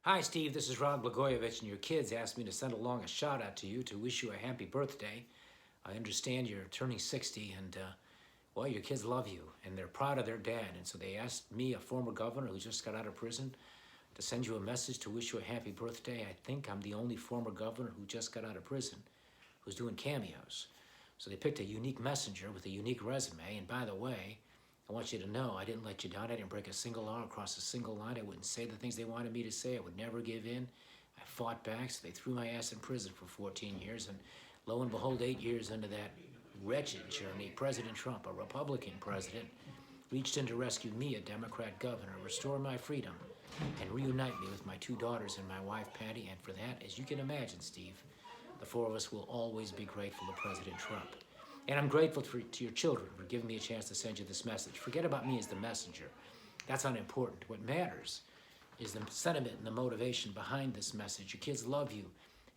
Hi, Steve. This is Ron Blagojevich, and your kids asked me to send along a shout out to you to wish you a happy birthday. I understand you're turning 60, and well, your kids love you, and they're proud of their dad. And so they asked me, a former governor who just got out of prison, to send you a message to wish you a happy birthday. I think I'm the only former governor who just got out of prison who's doing cameos. So they picked a unique messenger with a unique resume. And by the way, I want you to know I didn't let you down. I didn't break a single law, across a single line. I wouldn't say the things they wanted me to say. I would never give in. I fought back, so they threw my ass in prison for 14 years. And lo and behold, 8 years into that wretched journey, President Trump, a Republican president, reached in to rescue me, a Democrat governor, restore my freedom, and reunite me with my 2 daughters and my wife, Patty. And for that, as you can imagine, Steve, the 4 of us will always be grateful to President Trump. And I'm grateful to your children for giving me a chance to send you this message. Forget about me as the messenger. That's unimportant. What matters is the sentiment and the motivation behind this message. Your kids love you,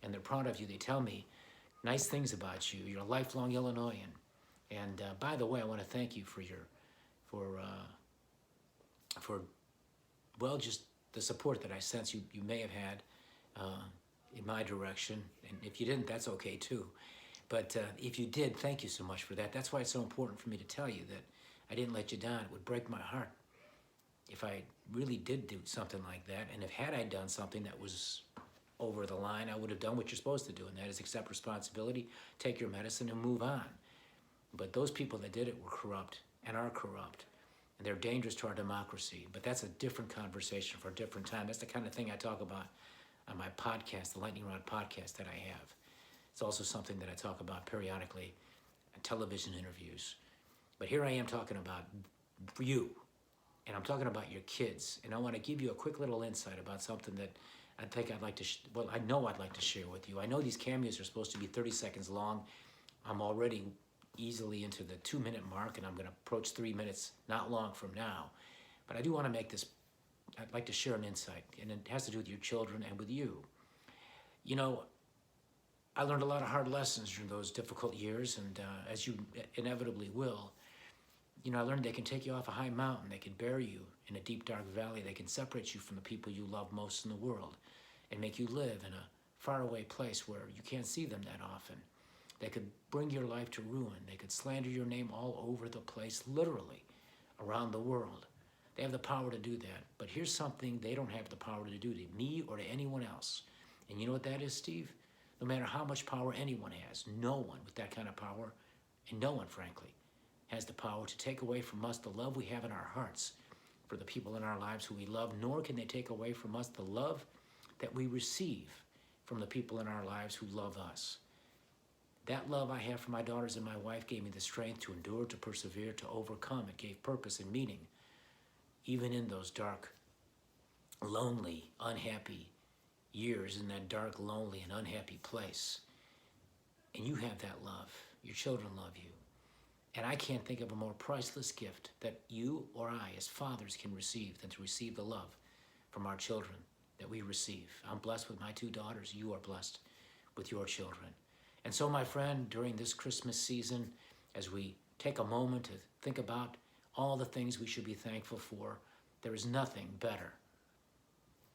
and they're proud of you. They tell me nice things about you. You're a lifelong Illinoisan. And by the way, I want to thank you for well, just the support that I sense you may have had in my direction. And if you didn't, that's okay too. But if you did, thank you so much for that. That's why it's so important for me to tell you that I didn't let you down. It would break my heart if I really did do something like that. And if had I done something that was over the line, I would have done what you're supposed to do, and that is accept responsibility, take your medicine, and move on. But those people that did it were corrupt and are corrupt, and they're dangerous to our democracy. But that's a different conversation for a different time. That's the kind of thing I talk about on my podcast, the Lightning Rod podcast that I have. It's also something that I talk about periodically in television interviews. But here I am talking about you, and I'm talking about your kids. And I want to give you a quick little insight about something that I think I'd like to, I know I'd like to share with you. I know these cameos are supposed to be 30 seconds long. I'm already easily into the 2-minute mark, and I'm going to approach 3 minutes not long from now. But I do want to make this, I'd like to share an insight, and it has to do with your children and with you. You know, I learned a lot of hard lessons during those difficult years, and as you inevitably will, you know, I learned they can take you off a high mountain, they can bury you in a deep, dark valley, they can separate you from the people you love most in the world and make you live in a faraway place where you can't see them that often. They could bring your life to ruin. They could slander your name all over the place, literally, around the world. They have the power to do that, but here's something they don't have the power to do to me or to anyone else. And you know what that is, Steve? No matter how much power anyone has, no one with that kind of power, and no one, frankly, has the power to take away from us the love we have in our hearts for the people in our lives who we love, nor can they take away from us the love that we receive from the people in our lives who love us. That love I have for my daughters and my wife gave me the strength to endure, to persevere, to overcome. It gave purpose and meaning, even in those dark, lonely, unhappy years in that dark, lonely, and unhappy place. And you have that love. Your children love you. And I can't think of a more priceless gift that you or I, as fathers, can receive than to receive the love from our children that we receive. I'm blessed with my 2 daughters. You are blessed with your children. And so, my friend, during this Christmas season, as we take a moment to think about all the things we should be thankful for, there is nothing better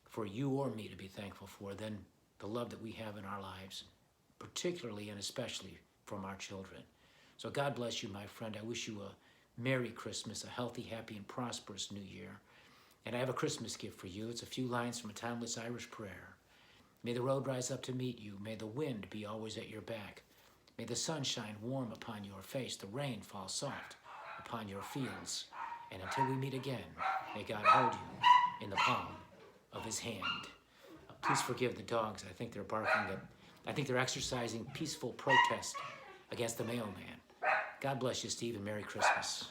for you or me to be thankful for than the love that we have in our lives, particularly and especially from our children. So God bless you, my friend. I wish you a Merry Christmas, a healthy, happy, and prosperous New Year. And I have a Christmas gift for you. It's a few lines from a timeless Irish prayer. May the road rise up to meet you. May the wind be always at your back. May the sun shine warm upon your face, the rain fall soft upon your fields. And until we meet again, may God hold you in the palm of his hand. Please forgive the dogs. I think they're barking. I think they're exercising peaceful protest against the mailman. God bless you, Steve, and Merry Christmas.